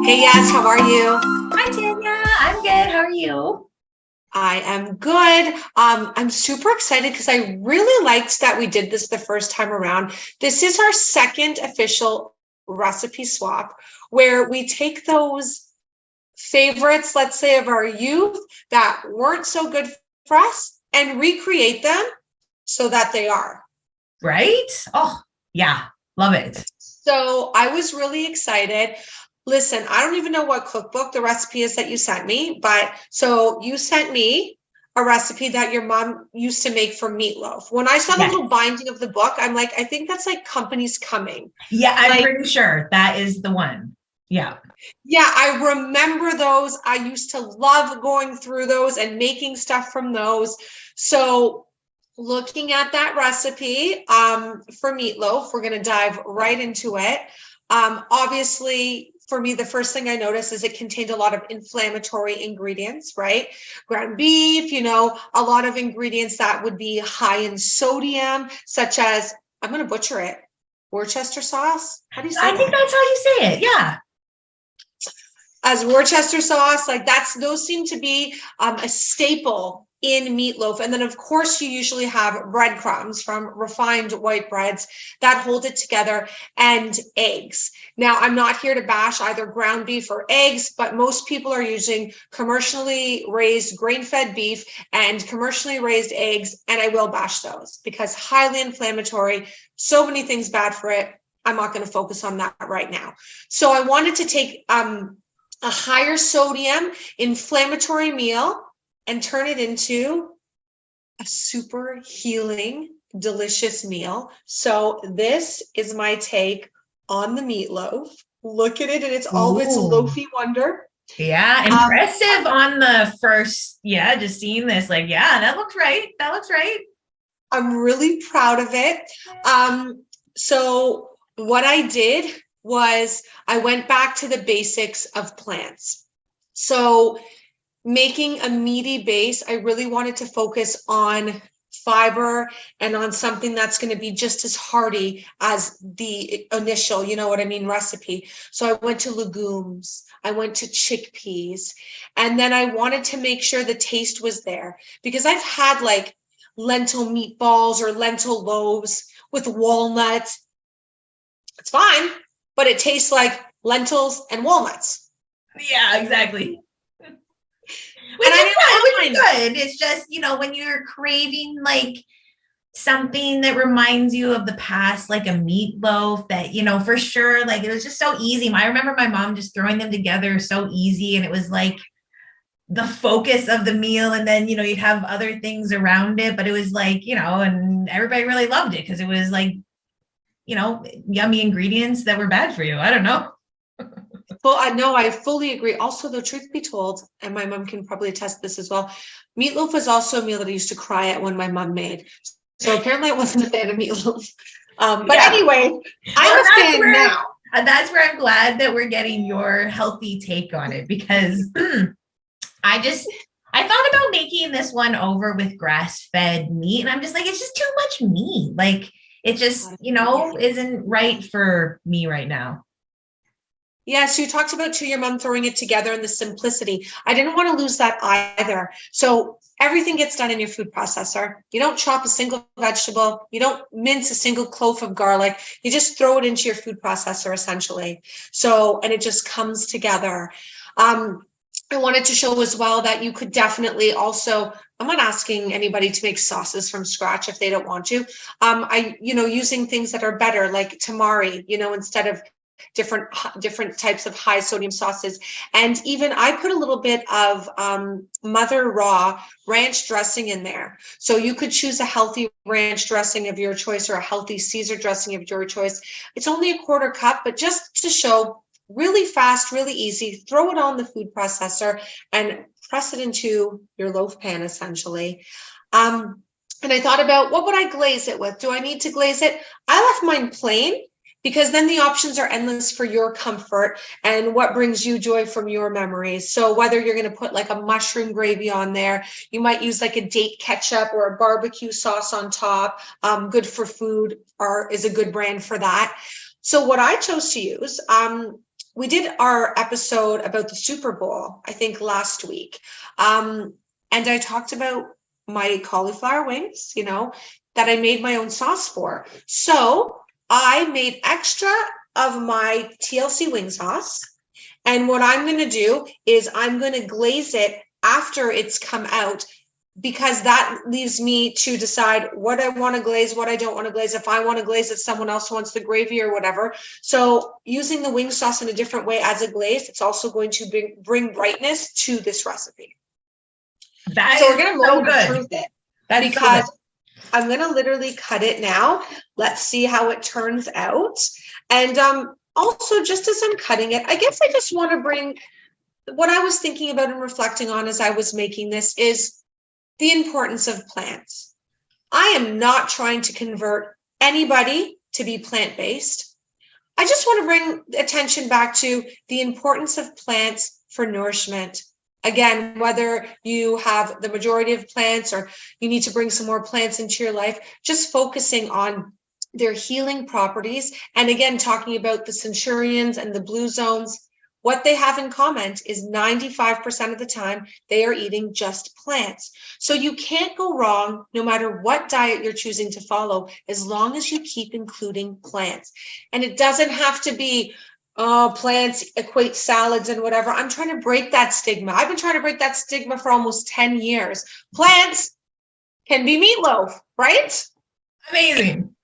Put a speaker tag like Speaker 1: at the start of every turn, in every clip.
Speaker 1: Hey, Yas, how are you?
Speaker 2: Hi, Tanya. I'm good. How are you?
Speaker 1: I am good. I'm super excited because I really liked that we did this the first time around. This is our second official recipe swap where we take those favorites, let's say, of our youth that weren't so good for us and recreate them so that they are.
Speaker 2: Right? Oh, yeah. Love it.
Speaker 1: So I was really excited. Listen, I don't even know what cookbook the recipe is that you sent me, but so you sent me a recipe that your mom used to make for meatloaf. When I saw the
Speaker 2: Yes.
Speaker 1: little binding of the book, I'm like, I think that's like Company's Coming.
Speaker 2: Yeah, I'm
Speaker 1: Like,
Speaker 2: pretty sure that is the one. Yeah.
Speaker 1: yeah, I remember those. I used to love going through those and making stuff from those. So looking at that recipe for meatloaf, we're going to dive right into it. Obviously, for me, the first thing I noticed is it contained a lot of inflammatory ingredients, right? Ground beef, a lot of ingredients that would be high in sodium, such as, I'm going to butcher it, Worcester sauce. How do you say
Speaker 2: I think
Speaker 1: that?
Speaker 2: that's how you say it. Yeah.
Speaker 1: As Worcester sauce, like those seem to be a staple in meatloaf. And then of course you usually have breadcrumbs from refined white breads that hold it together, and eggs. Now, I'm not here to bash either ground beef or eggs, but most people are using commercially raised grain-fed beef and commercially raised eggs, and I will bash those because highly inflammatory, so many things bad for it. I'm not going to focus on that right now. So I wanted to take a higher sodium inflammatory meal and turn it into a super healing, delicious meal. So this is my take on the meatloaf. Look at it, and it's all its
Speaker 2: Ooh.
Speaker 1: loafy wonder.
Speaker 2: Yeah.
Speaker 1: Um,
Speaker 2: Impressive on the first. Yeah. Just seeing this, like, yeah, that looks right. That looks right.
Speaker 1: I'm really proud of it. So what I did was I went back to the basics of plants. So making a meaty base, I really wanted to focus on fiber and on something that's going to be just as hearty as the initial, recipe. So I went to legumes, I went to chickpeas, and then I wanted to make sure the taste was there because I've had like lentil meatballs or lentil loaves with walnuts. It's fine, but it tastes like lentils and walnuts.
Speaker 2: Yeah, exactly.
Speaker 1: And
Speaker 2: Which is
Speaker 1: I
Speaker 2: good. Which
Speaker 1: didn't
Speaker 2: is
Speaker 1: mind.
Speaker 2: good. It's just, when you're craving like something that reminds you of the past, like a meatloaf that, for sure, like it was just so easy. I remember my mom just throwing them together so easy. And it was like the focus of the meal. And then, you'd have other things around it, but it was like, and everybody really loved it because it was like, yummy ingredients that were bad for you. I don't know.
Speaker 1: Well, I know, I fully agree. Also, though, truth be told, and my mom can probably attest this as well, meatloaf was also a meal that I used to cry at when my mom made. So apparently I wasn't a fan of meatloaf. But
Speaker 2: Yeah.
Speaker 1: anyway,
Speaker 2: Well,
Speaker 1: I'm a fan now.
Speaker 2: that's where I'm glad that we're getting your healthy take on it because I just I thought about making this one over with grass-fed meat, and I'm just like, it's just too much meat. Like it just, isn't right for me right now.
Speaker 1: Yeah, so you talked about too your mom throwing it together and the simplicity. I didn't want to lose that either. So everything gets done in your food processor. You don't chop a single vegetable. You don't mince a single clove of garlic. You just throw it into your food processor essentially. So, and it just comes together. I wanted to show as well that you could definitely also, I'm not asking anybody to make sauces from scratch if they don't want to. Using things that are better like tamari, instead of different types of high sodium sauces. And even I put a little bit of Mother Raw ranch dressing in there. So you could choose a healthy ranch dressing of your choice or a healthy Caesar dressing of your choice. It's only a quarter cup, but just to show really fast, really easy, throw it on the food processor and press it into your loaf pan essentially. And I thought about what would I glaze it with? Do I need to glaze it? I left mine plain because then the options are endless for your comfort and what brings you joy from your memories. So whether you're going to put like a mushroom gravy on there, you might use like a date ketchup or a barbecue sauce on top. Good for Food is a good brand for that. So what I chose to use, we did our episode about the Super Bowl, I think last week. And I talked about my cauliflower wings, that I made my own sauce for. So I made extra of my TLC wing sauce. And what I'm going to do is I'm going to glaze it after it's come out, because that leaves me to decide what I want to glaze, what I don't want to glaze. If I want to glaze it, someone else wants the gravy or whatever. So using the wing sauce in a different way as a glaze, it's also going to bring brightness to this recipe. So we're going to moment of truth it, because I'm going to literally cut it now. Let's see how it turns out. And also, just as I'm cutting it, I guess I just want to bring what I was thinking about and reflecting on as I was making this is the importance of plants. I am not trying to convert anybody to be plant-based. I just want to bring attention back to the importance of plants for nourishment. Again, whether you have the majority of plants or you need to bring some more plants into your life, just focusing on their healing properties. And again, talking about the centurions and the blue zones, what they have in common is 95% of the time they are eating just plants. So you can't go wrong no matter what diet you're choosing to follow, as long as you keep including plants. And it doesn't have to be, plants equate salads and whatever. I'm trying to break that stigma. I've been trying to break that stigma for almost 10 years. Plants can be meatloaf, right?
Speaker 2: Amazing.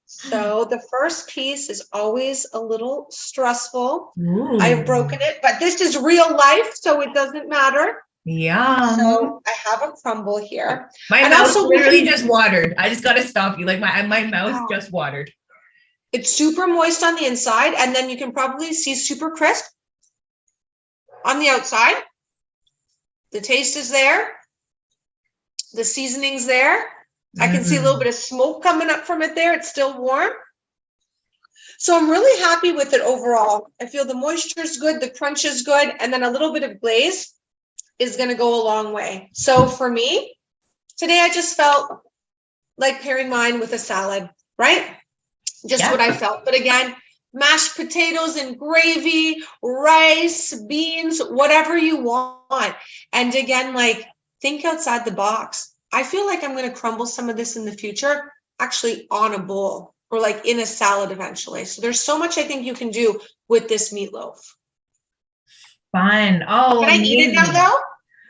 Speaker 1: So the first piece is always a little stressful.
Speaker 2: Ooh.
Speaker 1: I've broken it, but this is real life, so it doesn't matter.
Speaker 2: Yeah.
Speaker 1: So I have a crumble here.
Speaker 2: My
Speaker 1: And
Speaker 2: mouth
Speaker 1: also
Speaker 2: literally just watered. I just got to stop you. Like my mouth
Speaker 1: Wow.
Speaker 2: just watered.
Speaker 1: It's super moist on the inside, and then you can probably see super crisp on the outside. The taste is there. The seasoning's there. I can see a little bit of smoke coming up from it there. It's still warm. So I'm really happy with it overall. I feel the moisture is good, the crunch is good, and then a little bit of glaze is going to go a long way. So for me, today I just felt like pairing mine with a salad, right? Just what I felt. But again, mashed potatoes and gravy, rice, beans, whatever you want. And again, like, think outside the box. I feel like I'm going to crumble some of this in the future, actually on a bowl or like in a salad eventually. So there's so much I think you can do with this meatloaf.
Speaker 2: Fun. Oh,
Speaker 1: can I eat it now though?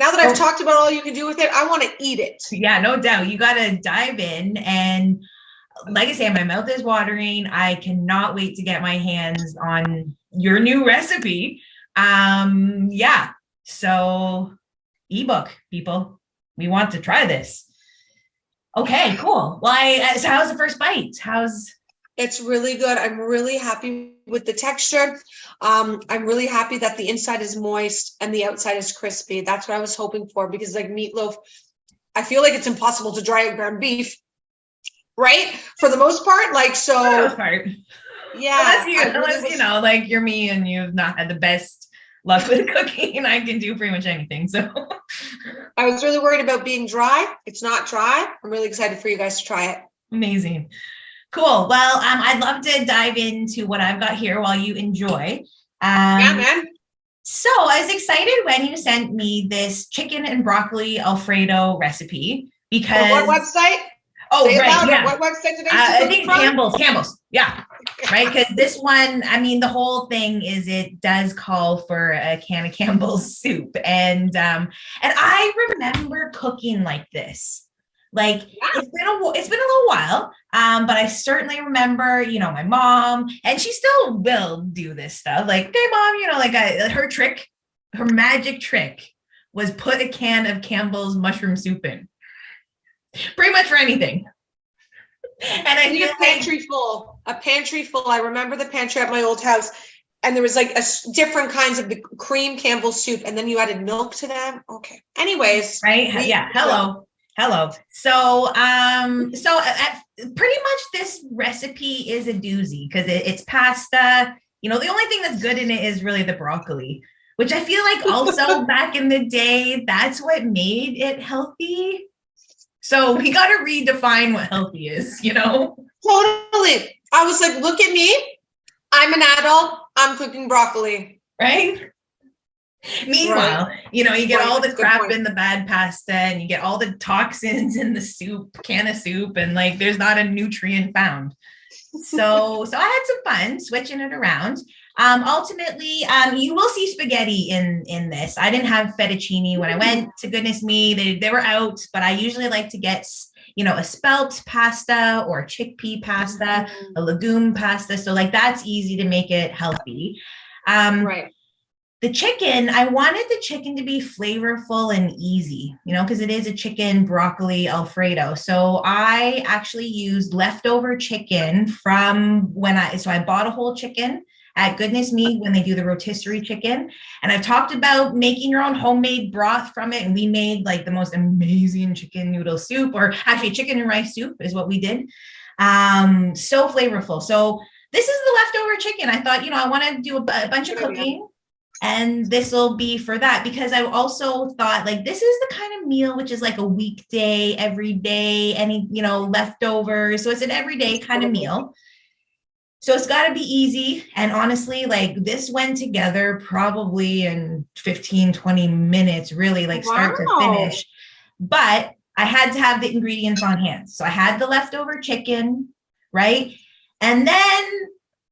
Speaker 1: Now that I've talked about all you can do with it, I want to eat it.
Speaker 2: Yeah, no doubt. You got to dive in. And like I say, my mouth is watering. I cannot wait to get my hands on your new recipe. Yeah. So ebook, people. We want to try this. Okay, cool. Well, so how's the first bite?
Speaker 1: It's really good. I'm really happy with the texture. I'm really happy that the inside is moist and the outside is crispy. That's what I was hoping for, because like meatloaf, I feel like it's impossible to dry out ground beef, right? For the most part, like, so.
Speaker 2: For the most part.
Speaker 1: Yeah.
Speaker 2: Unless you know, like you're me and you've not had the best luck with cooking, I can do pretty much anything. So
Speaker 1: I was really worried about being dry. It's not dry. I'm really excited for you guys to try it.
Speaker 2: Amazing. Cool. Well, I'd love to dive into what I've got here while you enjoy.
Speaker 1: Yeah, man.
Speaker 2: So I was excited when you sent me this chicken and broccoli Alfredo recipe because
Speaker 1: For what website?
Speaker 2: Oh,
Speaker 1: Say
Speaker 2: right. Yeah.
Speaker 1: What website did
Speaker 2: I think Campbell's. Yeah. Right. Because this one, I mean, the whole thing is it does call for a can of Campbell's soup. And I remember cooking like this. Like it's been a little while. But I certainly remember, my mom, and she still will do this stuff. Like, okay, mom, like her magic trick was put a can of Campbell's mushroom soup in. Pretty much for anything. And I
Speaker 1: need a pantry full. I remember the pantry at my old house, and there was like different kinds of the cream Campbell's soup, and then you added milk to them. Okay. Anyways.
Speaker 2: Right. Yeah. Hello. So, pretty much this recipe is a doozy because it's pasta. The only thing that's good in it is really the broccoli, which I feel like also back in the day, that's what made it healthy. So we got to redefine what healthy is,
Speaker 1: Totally. I was like, look at me. I'm an adult. I'm cooking broccoli.
Speaker 2: Right? Meanwhile,
Speaker 1: Right.
Speaker 2: you get all the
Speaker 1: That's a good
Speaker 2: crap
Speaker 1: point.
Speaker 2: in the bad pasta and you get all the toxins in the can of soup, and like there's not a nutrient found. So I had some fun switching it around. Ultimately, you will see spaghetti in this. I didn't have fettuccine when I went to Goodness Me. They were out, but I usually like to get a spelt pasta or chickpea pasta, a legume pasta. So like that's easy to make it healthy.
Speaker 1: Right.
Speaker 2: The chicken, I wanted the chicken to be flavorful and easy, because it is a chicken broccoli Alfredo. So I actually used leftover chicken from so I bought a whole chicken at Goodness Me when they do the rotisserie chicken. And I've talked about making your own homemade broth from it. And we made like the most amazing chicken noodle soup, or actually chicken and rice soup is what we did. So flavorful. So this is the leftover chicken. I thought, I want to do a bunch of cooking. And this will be for that, because I also thought like this is the kind of meal which is like a weekday, every day, any, leftovers. So it's an everyday kind of meal. So it's got to be easy. And honestly, like this went together probably in 15, 20 minutes, really, like start to finish. But I had to have the ingredients on hand. So I had the leftover chicken, right? And then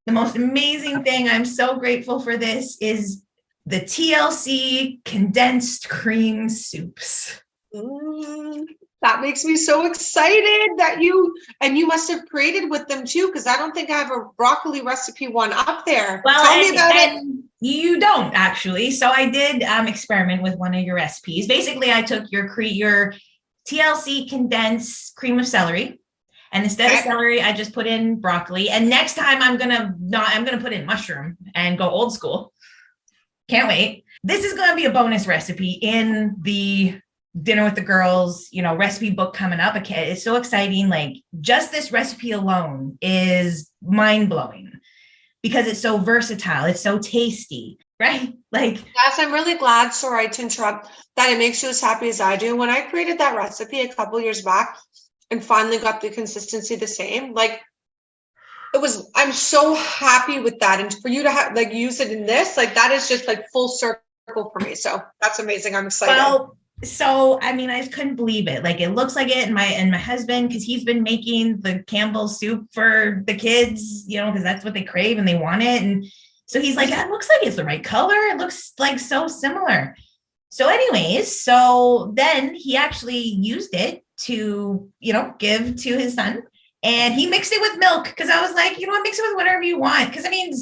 Speaker 2: the most amazing thing, I'm so grateful for this, is the TLC condensed cream soups.
Speaker 1: That makes me so excited that you must have created with them too, because I don't think I have a broccoli recipe one up there.
Speaker 2: Well,
Speaker 1: tell me about it.
Speaker 2: You don't actually. So I did experiment with one of your recipes. Basically, I took your TLC condensed cream of celery, and instead of celery, I just put in broccoli. And next time I'm gonna put in mushroom and go old school. Can't wait. This is going to be a bonus recipe in the Dinner with the Girls, recipe book coming up. It's so exciting. Like just this recipe alone is mind blowing because it's so versatile. It's so tasty, right? Like,
Speaker 1: yes, I'm really glad, sorry to interrupt, that it makes you as happy as I do. When I created that recipe a couple years back and finally got the consistency the same, like I'm so happy with that. And for you to have use it in this, like that is just like full circle for me. So that's amazing. I'm excited.
Speaker 2: Well, so I mean, I just couldn't believe it. Like it looks like it, and my husband, because he's been making the Campbell's soup for the kids, because that's what they crave and they want it. And so he's like, it looks like it's the right color. It looks like so similar. So anyways, so then he actually used it to, give to his son. And he mixed it with milk, because I was like, mix it with whatever you want. Because I mean,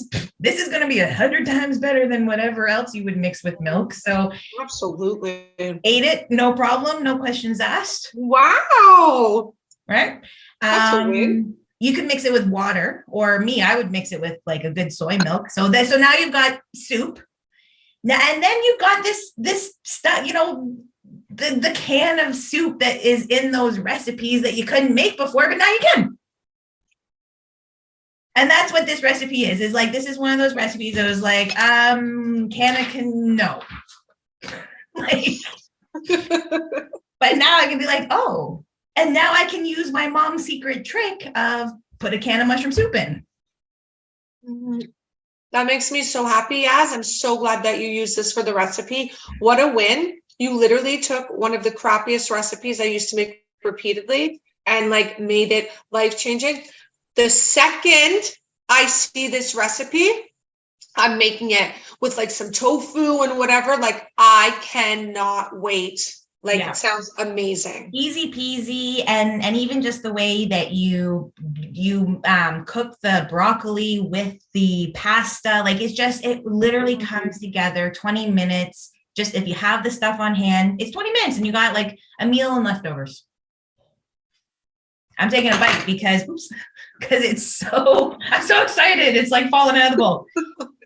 Speaker 2: this is going to be 100 times better than whatever else you would mix with milk. So
Speaker 1: absolutely
Speaker 2: ate it, no problem, no questions asked.
Speaker 1: Wow.
Speaker 2: Right.
Speaker 1: That's a win.
Speaker 2: You could mix it with water, or I would mix it with like a good soy milk. So now you've got soup. Now, and then you've got this stuff, the can of soup that is in those recipes that you couldn't make before, but now you can. And that's what this recipe is like, this is one of those recipes that was like, no. Like, but now I can be like, oh, and now I can use my mom's secret trick of put a can of mushroom soup in.
Speaker 1: That makes me so happy, Yaz. I'm so glad that you used this for the recipe. What a win. You literally took one of the crappiest recipes I used to make repeatedly and made it life-changing. The second I see this recipe, I'm making it with some tofu and whatever. I cannot wait. It sounds amazing.
Speaker 2: Easy peasy. And even just the way that you cook the broccoli with the pasta, it literally comes together 20 minutes. Just if you have the stuff on hand, it's 20 minutes and you got a meal and leftovers. I'm taking a bite because I'm so excited. It's falling out of the bowl.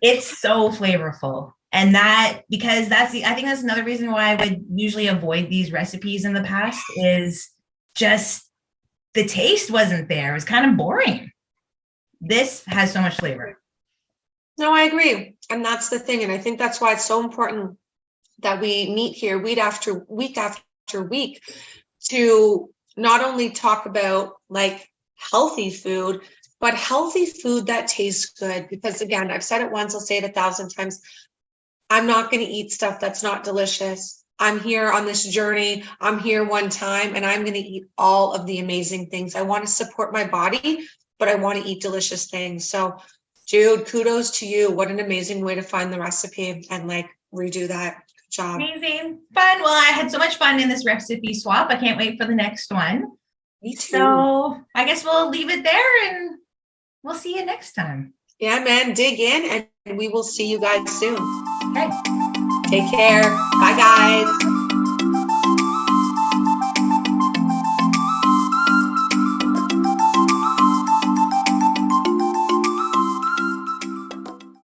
Speaker 2: It's so flavorful. And I think that's another reason why I would usually avoid these recipes in the past, is just the taste wasn't there. It was kind of boring. This has so much flavor.
Speaker 1: No, I agree. And that's the thing. And I think that's why it's so important that we meet here week after week to not only talk about healthy food, but healthy food that tastes good. Because again, I've said it once, I'll say it 1,000 times. I'm not going to eat stuff that's not delicious. I'm here on this journey. I'm here one time and I'm going to eat all of the amazing things. I want to support my body, but I want to eat delicious things. So Jude, kudos to you. What an amazing way to find the recipe and like redo that. Good job.
Speaker 2: Amazing. Fun. Well, I had so much fun in this recipe swap. I can't wait for the next one.
Speaker 1: Me too.
Speaker 2: So I guess we'll leave it there and we'll see you next time.
Speaker 1: Yeah, man, dig in and we will see you guys soon.
Speaker 2: Okay.
Speaker 1: Take care. Bye, guys.